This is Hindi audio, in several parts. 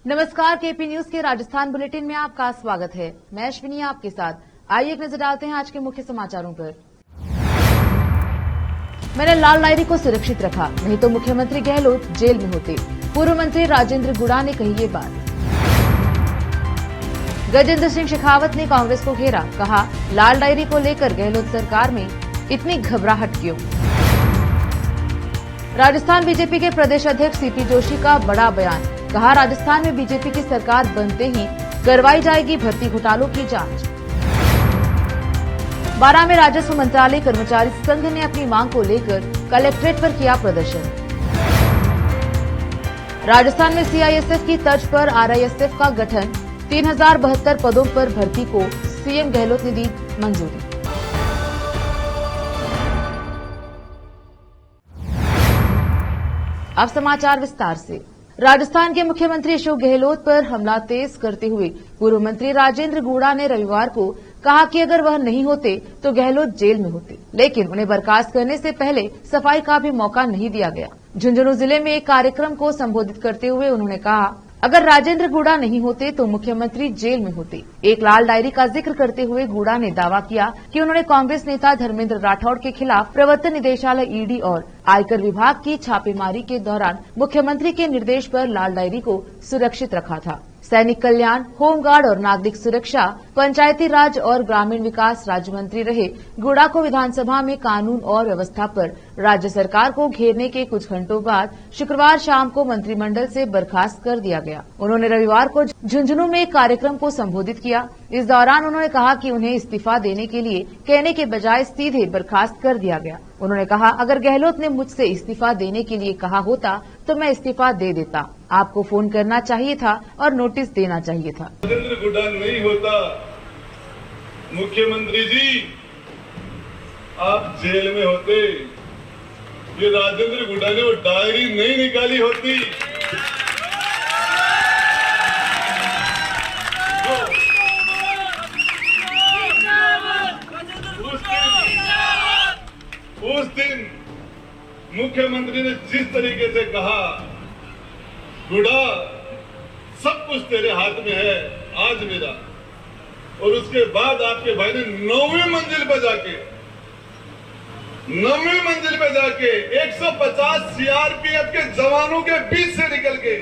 नमस्कार, केपी न्यूज के राजस्थान बुलेटिन में आपका स्वागत है। मैं अश्विनी आपके साथ। आइए एक नजर डालते हैं आज के मुख्य समाचारों पर। मैंने लाल डायरी को सुरक्षित रखा, नहीं तो मुख्यमंत्री गहलोत जेल में होते। पूर्व मंत्री राजेंद्र गुड़ा ने कही ये बात। गजेंद्र सिंह शेखावत ने कांग्रेस को घेरा, कहा लाल डायरी को लेकर गहलोत सरकार में इतनी घबराहट क्यों। राजस्थान बीजेपी के प्रदेश अध्यक्ष सीपी जोशी का बड़ा बयान, कहा राजस्थान में बीजेपी की सरकार बनते ही करवाई जाएगी भर्ती घोटालों की जांच। 12 में राजस्व मंत्रालय कर्मचारी संघ ने अपनी मांग को लेकर कलेक्ट्रेट पर किया प्रदर्शन। राजस्थान में सीआईएसएफ की तर्ज पर आरआईएसएफ का गठन, 3072 पदों पर भर्ती को सीएम गहलोत ने दी मंजूरी। अब समाचार विस्तार से। राजस्थान के मुख्यमंत्री अशोक गहलोत पर हमला तेज करते हुए पूर्व मंत्री राजेंद्र गुड़ा ने रविवार को कहा कि अगर वह नहीं होते तो गहलोत जेल में होते, लेकिन उन्हें बर्खास्त करने से पहले सफाई का भी मौका नहीं दिया गया। झुंझुनू जिले में एक कार्यक्रम को संबोधित करते हुए उन्होंने कहा, अगर राजेंद्र गुड़ा नहीं होते तो मुख्यमंत्री जेल में होते। एक लाल डायरी का जिक्र करते हुए गुड़ा ने दावा किया कि उन्होंने कांग्रेस नेता धर्मेंद्र राठौड़ के खिलाफ प्रवर्तन निदेशालय ईडी और आयकर विभाग की छापेमारी के दौरान मुख्यमंत्री के निर्देश पर लाल डायरी को सुरक्षित रखा था। सैनिक कल्याण, होमगार्ड और नागरिक सुरक्षा, पंचायती राज और ग्रामीण विकास राज्य मंत्री रहे गुड़ा को विधानसभा में कानून और व्यवस्था पर राज्य सरकार को घेरने के कुछ घंटों बाद शुक्रवार शाम को मंत्रिमंडल से बर्खास्त कर दिया गया। उन्होंने रविवार को झुंझुनू में एक कार्यक्रम को संबोधित किया। इस दौरान उन्होंने कहा कि उन्हें इस्तीफा देने के लिए कहने के बजाय सीधे बर्खास्त कर दिया गया। उन्होंने कहा, अगर गहलोत ने मुझसे इस्तीफा देने के लिए कहा होता तो मैं इस्तीफा दे देता। आपको फोन करना चाहिए था और नोटिस देना चाहिए था। राजेंद्र गुड़ा नहीं होता, मुख्यमंत्री जी आप जेल में होते। ये राजेंद्र गुड़ा ने वो डायरी नहीं निकाली होती। उस दिन मुख्यमंत्री ने जिस तरीके से कहा, गुड़ा सब कुछ तेरे हाथ में है आज मेरा, और उसके बाद आपके भाई ने 9वीं मंजिल पे जाके 150 सीआरपीएफ के जवानों के बीच से निकल के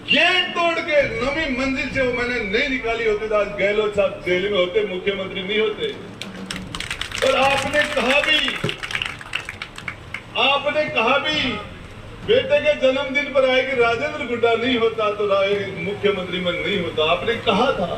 गेट तोड़ के 9वीं मंजिल से वो मैंने नहीं निकाली होती तो आज गहलोत साहब जेल में होते, मुख्यमंत्री नहीं होते। और आपने कहा भी बेटे के जन्मदिन पर आए कि राजेंद्र गुड़ा नहीं होता तो मुख्यमंत्री में नहीं होता, आपने कहा था।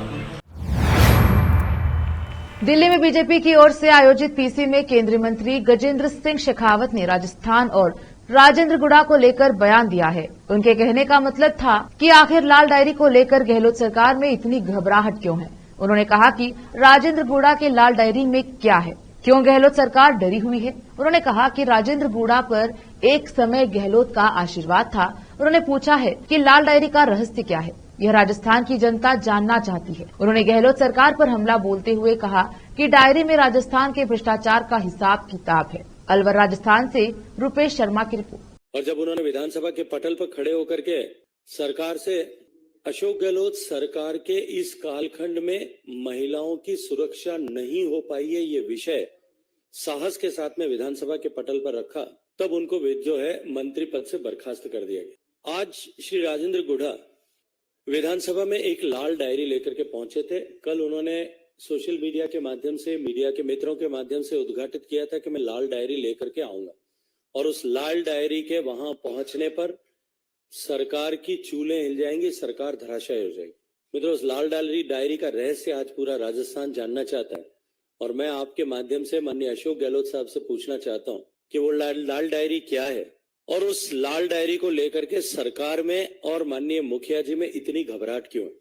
दिल्ली में बीजेपी की ओर से आयोजित पीसी में केंद्रीय मंत्री गजेंद्र सिंह शेखावत ने राजस्थान और राजेंद्र गुड़ा को लेकर बयान दिया है। उनके कहने का मतलब था कि आखिर लाल डायरी को लेकर गहलोत सरकार में इतनी घबराहट क्यों है। उन्होंने कहा कि राजेंद्र गुड़ा के लाल डायरी में क्या है, क्यों गहलोत सरकार डरी हुई है। उन्होंने कहा कि राजेंद्र गुड़ा पर एक समय गहलोत का आशीर्वाद था। उन्होंने पूछा है कि लाल डायरी का रहस्य क्या है, यह राजस्थान की जनता जानना चाहती है। उन्होंने गहलोत सरकार पर हमला बोलते हुए कहा कि डायरी में राजस्थान के भ्रष्टाचार का हिसाब किताब है। अलवर राजस्थान से रुपेश शर्मा की रिपोर्ट। और जब उन्होंने विधानसभा के पटल पर खड़े होकर के सरकार से अशोक गहलोत सरकार के इस कालखंड में महिलाओं की सुरक्षा नहीं हो पाई है, ये विषय साहस के साथ में विधानसभा के पटल पर रखा, तब उनको जो है मंत्री पद से बर्खास्त कर दिया गया। आज श्री राजेंद्र गुड़ा विधानसभा में एक लाल डायरी लेकर के पहुंचे थे। कल उन्होंने सोशल मीडिया के माध्यम से, मीडिया के मित्रों के माध्यम से उद्घाटित किया था कि मैं लाल डायरी लेकर के आऊंगा, और उस लाल डायरी के वहां पहुंचने पर सरकार की चूलें हिल जाएंगी, सरकार धराशायी हो जाएगी। मित्रों, उस लाल डायरी का रहस्य आज पूरा राजस्थान जानना चाहता है, और मैं आपके माध्यम से माननीय अशोक गहलोत साहब से पूछना चाहता हूं कि वो लाल डायरी क्या है, और उस लाल डायरी को लेकर के सरकार में और माननीय मुखिया जी में इतनी घबराहट क्यों है।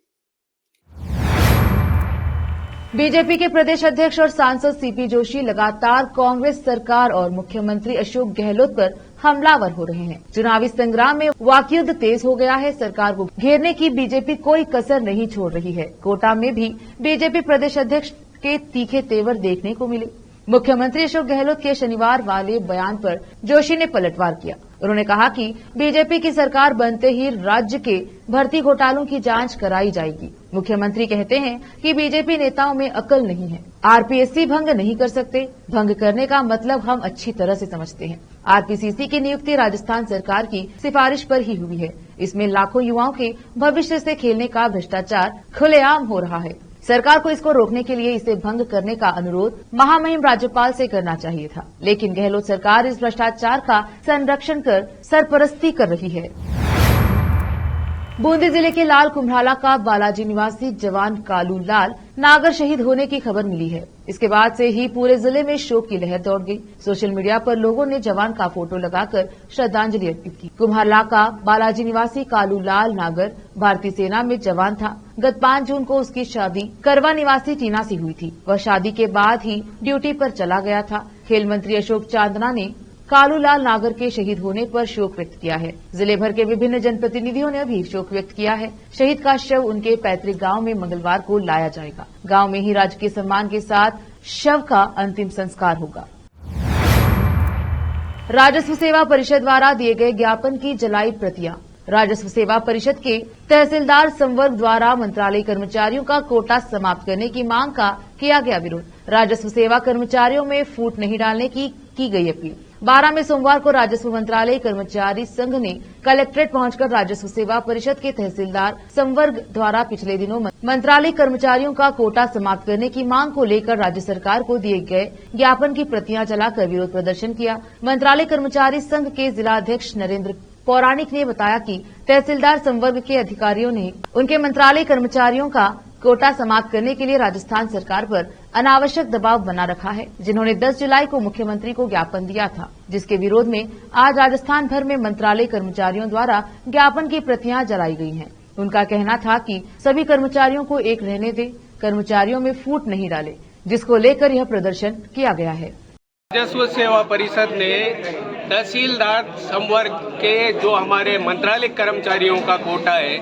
बीजेपी के प्रदेश अध्यक्ष और सांसद सीपी जोशी लगातार कांग्रेस सरकार और मुख्यमंत्री अशोक गहलोत पर हमलावर हो रहे हैं। चुनावी संग्राम में वाकयुद्ध तेज हो गया है। सरकार को घेरने की बीजेपी कोई कसर नहीं छोड़ रही है। कोटा में भी बीजेपी प्रदेश अध्यक्ष के तीखे तेवर देखने को मिले। मुख्यमंत्री अशोक गहलोत के शनिवार वाले बयान पर जोशी ने पलटवार किया। उन्होंने कहा कि बीजेपी की सरकार बनते ही राज्य के भर्ती घोटालों की जांच कराई जाएगी। मुख्यमंत्री कहते हैं कि बीजेपी नेताओं में अकल नहीं है, आरपीएससी भंग नहीं कर सकते। भंग करने का मतलब हम अच्छी तरह से समझते हैं। आरपीसीसी की नियुक्ति राजस्थान सरकार की सिफारिश पर ही हुई है। इसमें लाखों युवाओं के भविष्य से खेलने का भ्रष्टाचार खुलेआम हो रहा है। सरकार को इसको रोकने के लिए इसे भंग करने का अनुरोध महामहिम राज्यपाल से करना चाहिए था, लेकिन गहलोत सरकार इस भ्रष्टाचार का संरक्षण कर सरपरस्ती कर रही है। बूंदी जिले के लाल कुम्हराला का बालाजी निवासी जवान कालू लाल नागर शहीद होने की खबर मिली है। इसके बाद से ही पूरे जिले में शोक की लहर दौड़ गई। सोशल मीडिया पर लोगों ने जवान का फोटो लगाकर श्रद्धांजलि अर्पित की। कुम्हराला का बालाजी निवासी कालू लाल नागर भारतीय सेना में जवान था। गत 5 जून को उसकी शादी करवा निवासी टीना से हुई थी। वह शादी के बाद ही ड्यूटी पर चला गया था। खेल मंत्री अशोक चांदना ने कालूलाल नागर के शहीद होने पर शोक व्यक्त किया है। जिले भर के विभिन्न जनप्रतिनिधियों ने भी शोक व्यक्त किया है। शहीद का शव उनके पैतृक गांव में मंगलवार को लाया जाएगा। गांव में ही राजकीय सम्मान के साथ शव का अंतिम संस्कार होगा। राजस्व सेवा परिषद द्वारा दिए गए ज्ञापन की जलाई प्रतियां। राजस्व सेवा परिषद के तहसीलदार संवर्ग द्वारा मंत्रालय कर्मचारियों का कोटा समाप्त करने की मांग का किया गया विरोध। राजस्व सेवा कर्मचारियों में फूट नहीं डालने की गई अपील। 12 में सोमवार को राजस्व मंत्रालय कर्मचारी संघ ने कलेक्ट्रेट पहुंचकर राजस्व सेवा परिषद के तहसीलदार संवर्ग द्वारा पिछले दिनों मंत्रालय कर्मचारियों का कोटा समाप्त करने की मांग को लेकर राज्य सरकार को दिए गए ज्ञापन की प्रतियां जलाकर विरोध प्रदर्शन किया। मंत्रालय कर्मचारी संघ के जिलाध्यक्ष नरेंद्र पौराणिक ने बताया कि तहसीलदार संवर्ग के अधिकारियों ने उनके मंत्रालय कर्मचारियों का कोटा समाप्त करने के लिए राजस्थान सरकार पर अनावश्यक दबाव बना रखा है, जिन्होंने 10 जुलाई को मुख्यमंत्री को ज्ञापन दिया था, जिसके विरोध में आज राजस्थान भर में मंत्रालय कर्मचारियों द्वारा ज्ञापन की प्रतियां जलाई गई हैं। उनका कहना था कि सभी कर्मचारियों को एक रहने दे, कर्मचारियों में फूट नहीं डाले, जिसको लेकर यह प्रदर्शन किया गया है। राजस्व सेवा परिषद ने तहसीलदार संवर्ग के जो हमारे मंत्रालय कर्मचारियों का कोटा है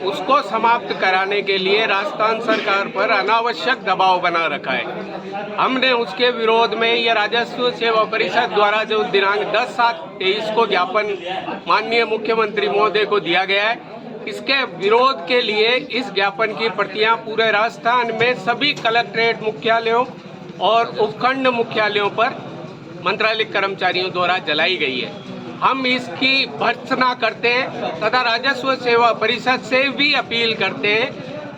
उसको समाप्त कराने के लिए राजस्थान सरकार पर अनावश्यक दबाव बना रखा है। हमने उसके विरोध में ये राजस्व सेवा परिषद द्वारा जो दिनांक 10/7/23 को ज्ञापन माननीय मुख्यमंत्री महोदय को दिया गया है, इसके विरोध के लिए इस ज्ञापन की प्रतियां पूरे राजस्थान में सभी कलेक्ट्रेट मुख्यालयों और उपखंड मुख्यालयों पर मंत्रालय कर्मचारियों द्वारा जलाई गई है। हम इसकी भर्त्सना करते हैं तथा राजस्व सेवा परिषद से भी अपील करते हैं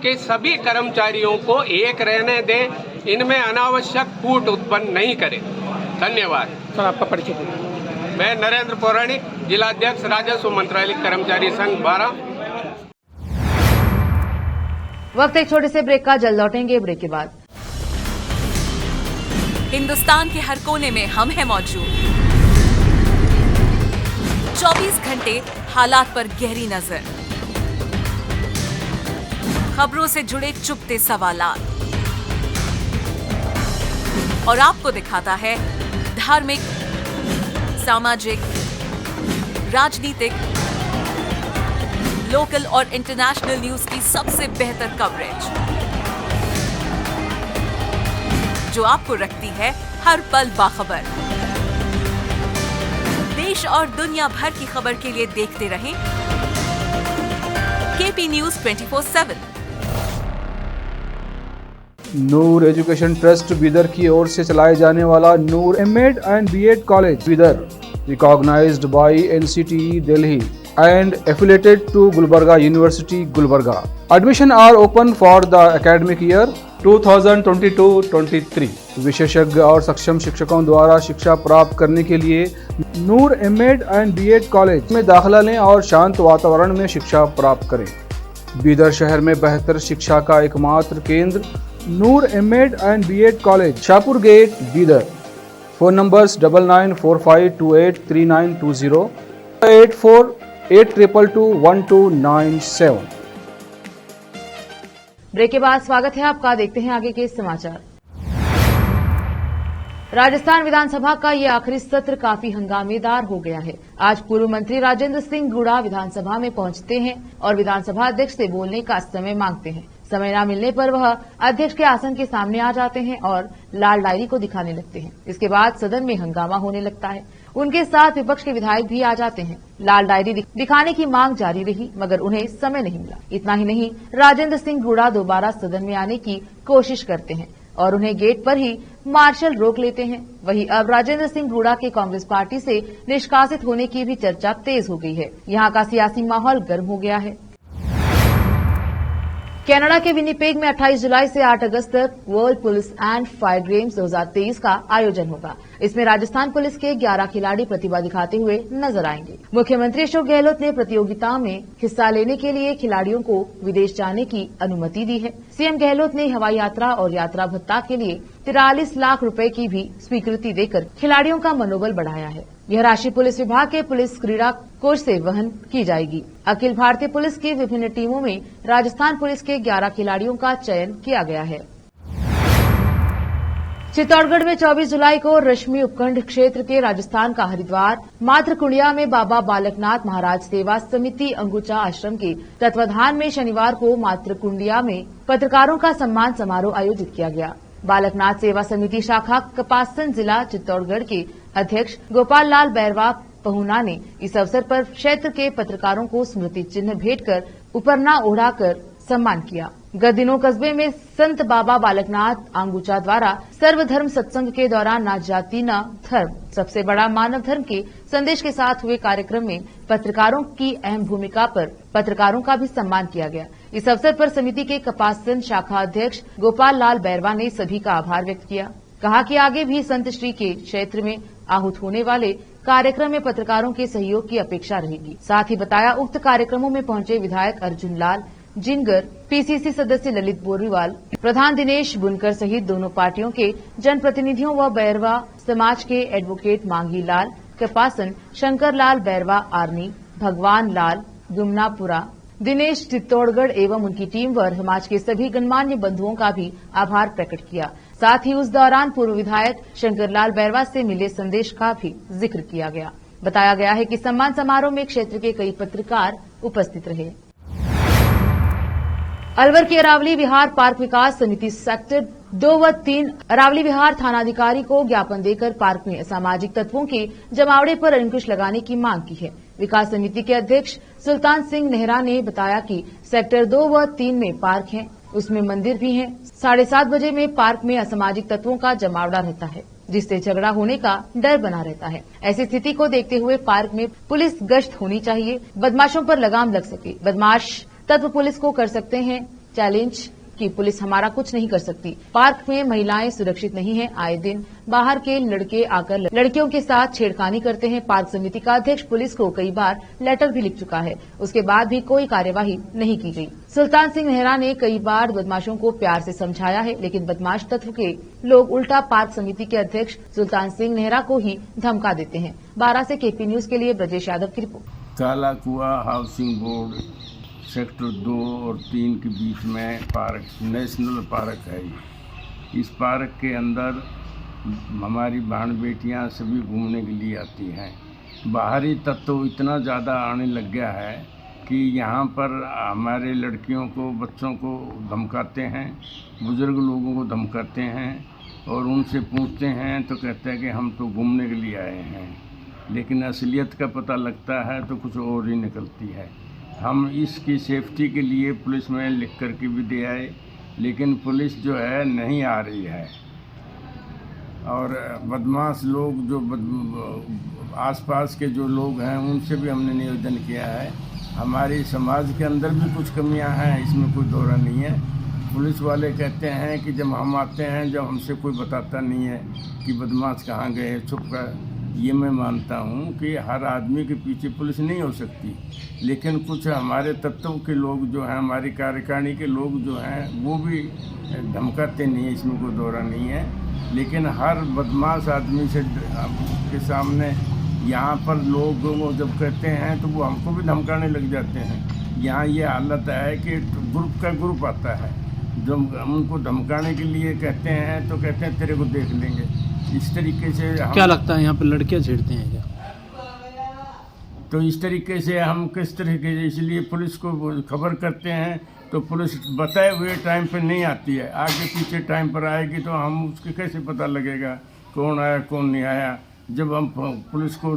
कि सभी कर्मचारियों को एक रहने दें, इनमें अनावश्यक फूट उत्पन्न नहीं करें। धन्यवाद। सर, आपका परिचय दीजिए। मैं नरेंद्र पौराणिक, जिलाध्यक्ष राजस्व मंत्रालय कर्मचारी संघ 12। वक्त एक छोटे से ब्रेक का, जल्द लौटेंगे ब्रेक के बाद। हिंदुस्तान के हर कोने में हम हैं मौजूद। 24 घंटे हालात पर गहरी नजर, खबरों से जुड़े चुपते सवालात और आपको दिखाता है धार्मिक, सामाजिक, राजनीतिक, लोकल और इंटरनेशनल न्यूज की सबसे बेहतर कवरेज जो आपको रखती है हर पल बाखबर। देश और दुनिया भर की खबर के लिए देखते रहें KP news 24/7। Noor education trust Bidar की ओर से चलाए जाने वाला Noor MEd and BEd college Bidar, recognised by NCTE Delhi and affiliated to Gulbarga University, Gulbarga. Admission are open for the academic year 2022-23. विशेषज्ञ और सक्षम शिक्षकों द्वारा शिक्षा प्राप्त करने के लिए नूर एमएड एंड बीएड कॉलेज में दाखिला लें और शांत वातावरण में शिक्षा प्राप्त करें। बीदर शहर में बेहतर शिक्षा का एकमात्र केंद्र Noor MEd and BEd college, Shahpur gate, Bidar. Phone numbers 9945283920, 8482221297। Break के बाद स्वागत है आपका। देखते हैं आगे के समाचार। राजस्थान विधानसभा का ये आखिरी सत्र काफी हंगामेदार हो गया है। आज पूर्व मंत्री राजेंद्र सिंह गुड़ा विधानसभा में पहुंचते हैं और विधानसभा अध्यक्ष से बोलने का समय मांगते हैं। समय न मिलने पर वह अध्यक्ष के आसन के सामने आ जाते हैं और लाल डायरी को दिखाने लगते हैं। इसके बाद सदन में हंगामा होने लगता है। उनके साथ विपक्ष के विधायक भी आ जाते हैं। लाल डायरी दिखाने की मांग जारी रही, मगर उन्हें समय नहीं मिला। इतना ही नहीं, राजेंद्र सिंह गुड़ा दोबारा सदन में आने की कोशिश करते हैं और उन्हें गेट पर ही मार्शल रोक लेते हैं। वहीं अब राजेंद्र सिंह गुड़ा के कांग्रेस पार्टी से निष्कासित होने की भी चर्चा तेज हो गई है। यहाँ का सियासी माहौल गर्म हो गया है। कनाडा के विनिपेग में 28 जुलाई से 8 अगस्त तक world police and fire games 2023 का आयोजन होगा। इसमें राजस्थान पुलिस के 11 खिलाड़ी प्रतिभा दिखाते हुए नजर आएंगे। मुख्यमंत्री अशोक गहलोत ने प्रतियोगिता में हिस्सा लेने के लिए खिलाड़ियों को विदेश जाने की अनुमति दी है। सीएम गहलोत ने हवाई यात्रा और यात्रा भत्ता के लिए 43 लाख रुपए की भी स्वीकृति देकर खिलाड़ियों का मनोबल बढ़ाया है। यह राशि पुलिस विभाग के पुलिस क्रीड़ा कोष से वहन की जाएगी। अखिल भारतीय पुलिस की विभिन्न टीमों में राजस्थान पुलिस के 11 खिलाड़ियों का चयन किया गया है। चित्तौड़गढ़ में 24 जुलाई को रश्मि उपखंड क्षेत्र के राजस्थान का हरिद्वार मातृकुंडिया में बाबा बालकनाथ महाराज सेवा समिति अंगुचा आश्रम के तत्वाधान में शनिवार को मातृकुंडिया में पत्रकारों का सम्मान समारोह आयोजित किया गया। बालकनाथ सेवा समिति शाखा कपासन जिला चित्तौड़गढ़ के अध्यक्ष गोपाल लाल बैरवा पहुना ने इस अवसर पर क्षेत्र के पत्रकारों को स्मृति चिन्ह भेंट कर उपरना ओढ़ाकर सम्मान किया। गत दिनों कस्बे में संत बाबा बालकनाथ आंगुचा द्वारा सर्वधर्म सत्संग के दौरान न जाति न धर्म सबसे बड़ा मानव धर्म के संदेश के साथ हुए कार्यक्रम में पत्रकारों की अहम भूमिका पर पत्रकारों का भी सम्मान किया गया। इस अवसर पर समिति के कपासन शाखा अध्यक्ष गोपाल लाल बैरवा ने सभी का आभार व्यक्त किया। कहा कि आगे भी संत श्री के क्षेत्र में आहूत होने वाले कार्यक्रम में पत्रकारों के सहयोग की अपेक्षा रहेगी। साथ ही बताया, उक्त कार्यक्रमों में पहुंचे विधायक अर्जुन लाल जिनगर, पीसीसी सदस्य ललित बोरीवाल, प्रधान दिनेश बुनकर सहित दोनों पार्टियों के जनप्रतिनिधियों व बैरवा समाज के एडवोकेट मांगी लाल कपासन, शंकर लाल बैरवा आर्नी, भगवान लाल गुमनापुरा, दिनेश चित्तौड़गढ़ एवं उनकी टीम व समाज के सभी गणमान्य बंधुओं का भी आभार प्रकट किया। साथ ही उस दौरान पूर्व विधायक शंकर लाल बैरवा से मिले संदेश का भी जिक्र किया गया। बताया गया है कि सम्मान समारोह में क्षेत्र के कई पत्रकार उपस्थित रहे। अलवर के अरावली विहार पार्क विकास समिति सेक्टर 2 व 3 अरावली विहार थानाधिकारी को ज्ञापन देकर पार्क में असामाजिक तत्वों के जमावड़े पर अंकुश लगाने की मांग की है। विकास समिति के अध्यक्ष सुल्तान सिंह नेहरा ने बताया कि सेक्टर 2 व 3 में पार्क है, उसमें मंदिर भी है। 7:30 बजे में पार्क में असामाजिक तत्वों का जमावड़ा रहता है, जिससे झगड़ा होने का डर बना रहता है। ऐसी स्थिति को देखते हुए पार्क में पुलिस गश्त होनी चाहिए, बदमाशों पर लगाम लग सके। बदमाश तत्व पुलिस को कर सकते हैं चैलेंज कि पुलिस हमारा कुछ नहीं कर सकती। पार्क में महिलाएं सुरक्षित नहीं हैं। आए दिन बाहर के लड़के आकर लड़कियों के साथ छेड़खानी करते हैं। पार्क समिति का अध्यक्ष पुलिस को कई बार लेटर भी लिख चुका है, उसके बाद भी कोई कार्यवाही नहीं की गई। सुल्तान सिंह नेहरा ने कई बार बदमाशों को प्यार से समझाया है, लेकिन बदमाश तत्व के लोग उल्टा पार्क समिति के अध्यक्ष सुल्तान सिंह नेहरा को ही धमका देते हैं। 12 से केपी न्यूज के लिए ब्रजेश यादव की रिपोर्ट। काला कुआ हाउसिंग बोर्ड सेक्टर 2 और 3 के बीच में पार्क, नेशनल पार्क है। इस पार्क के अंदर हमारी बहन बेटियां सभी घूमने के लिए आती हैं। बाहरी तत्व इतना ज़्यादा आने लग गया है कि यहाँ पर हमारे लड़कियों को, बच्चों को धमकाते हैं, बुजुर्ग लोगों को धमकाते हैं और उनसे पूछते हैं तो कहते हैं कि हम तो घूमने के लिए आए हैं, लेकिन असलियत का पता लगता है तो कुछ और ही निकलती है। हम इसकी सेफ्टी के लिए पुलिस में लिख कर के भी दे आए, लेकिन पुलिस जो है नहीं आ रही है। और बदमाश लोग जो आसपास के जो लोग हैं उनसे भी हमने निवेदन किया है। हमारे समाज के अंदर भी कुछ कमियां हैं, इसमें कोई दौरा नहीं है। पुलिस वाले कहते हैं कि जब हम आते हैं, जब हमसे कोई बताता नहीं है कि बदमाश कहाँ गए, छुप कर। ये मैं मानता हूँ कि हर आदमी के पीछे पुलिस नहीं हो सकती, लेकिन कुछ हमारे तत्वों के लोग जो हैं, हमारी कार्यकारिणी के लोग जो हैं, वो भी धमकाते नहीं है, इसमें कोई दौरा नहीं है। लेकिन हर बदमाश आदमी से के सामने यहाँ पर लोग जब कहते हैं तो वो हमको भी धमकाने लग जाते हैं। यहाँ ये हालत है कि ग्रुप का ग्रुप आता है, जो उनको धमकाने के लिए कहते हैं तो कहते हैं तेरे को देख लेंगे। इस तरीके से क्या लगता है यहाँ पर लड़कियाँ छेड़ते हैं क्या? तो इस तरीके से हम किस तरीके से, इसलिए पुलिस को खबर करते हैं तो पुलिस बताए हुए टाइम पे नहीं आती है, आगे पीछे टाइम पर आएगी तो हम उसके कैसे पता लगेगा कौन आया कौन नहीं आया। जब हम पुलिस को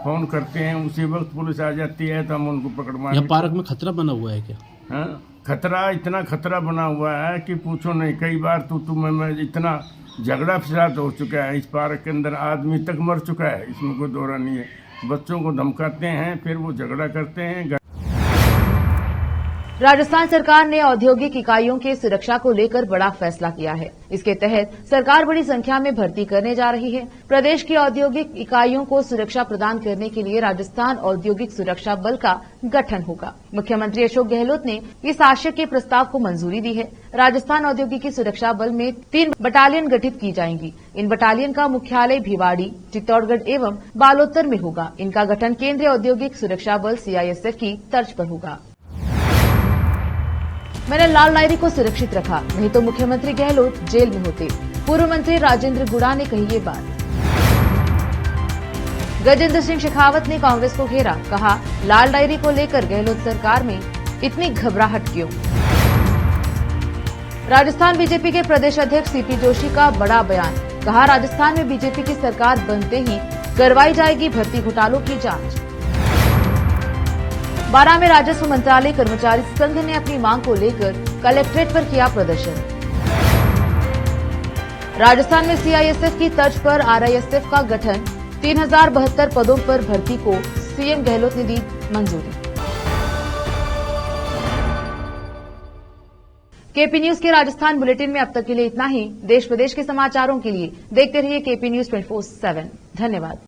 फोन करते हैं उसी वक्त पुलिस आ जाती है तो हम उनको पकड़वा। यह पार्क में खतरा बना हुआ है क्या? हाँ, खतरा, इतना खतरा बना हुआ है कि पूछो नहीं। कई बार तो मैं इतना झगड़ा फसाद हो चुका है इस पार्क के अंदर, आदमी तक मर चुका है, इसमें कोई दौरा नहीं है। बच्चों को धमकाते हैं, फिर वो झगड़ा करते हैं। राजस्थान सरकार ने औद्योगिक इकाइयों की सुरक्षा को लेकर बड़ा फैसला किया है। इसके तहत सरकार बड़ी संख्या में भर्ती करने जा रही है। प्रदेश की औद्योगिक इकाइयों को सुरक्षा प्रदान करने के लिए राजस्थान औद्योगिक सुरक्षा बल का गठन होगा। मुख्यमंत्री अशोक गहलोत ने इस आशय के प्रस्ताव को मंजूरी दी है। राजस्थान औद्योगिकी सुरक्षा बल में 3 बटालियन गठित की जाएंगी। इन बटालियन का मुख्यालय भिवाड़ी, चित्तौड़गढ़ एवं बालोतर में होगा। इनका गठन केंद्रीय औद्योगिक सुरक्षा बल CISF की तर्ज पर होगा। मैंने लाल डायरी को सुरक्षित रखा, नहीं तो मुख्यमंत्री गहलोत जेल में होते। पूर्व मंत्री राजेंद्र गुड़ा ने कही ये बात। गजेंद्र सिंह शेखावत ने कांग्रेस को घेरा, कहा लाल डायरी को लेकर गहलोत सरकार में इतनी घबराहट क्यों। राजस्थान बीजेपी के प्रदेश अध्यक्ष CP जोशी का बड़ा बयान, कहा राजस्थान में बीजेपी की सरकार बनते ही करवाई जाएगी भर्ती घोटालों की जांच। 12 में राजस्व मंत्रालय कर्मचारी संघ ने अपनी मांग को लेकर कलेक्ट्रेट पर किया प्रदर्शन। राजस्थान में CISF की तर्ज पर RISF का गठन, 3072 पदों पर भर्ती को CM गहलोत ने दी मंजूरी। KP न्यूज के राजस्थान बुलेटिन में अब तक के लिए इतना ही। देश प्रदेश के समाचारों के लिए देखते रहिए KP न्यूज 24/7। धन्यवाद।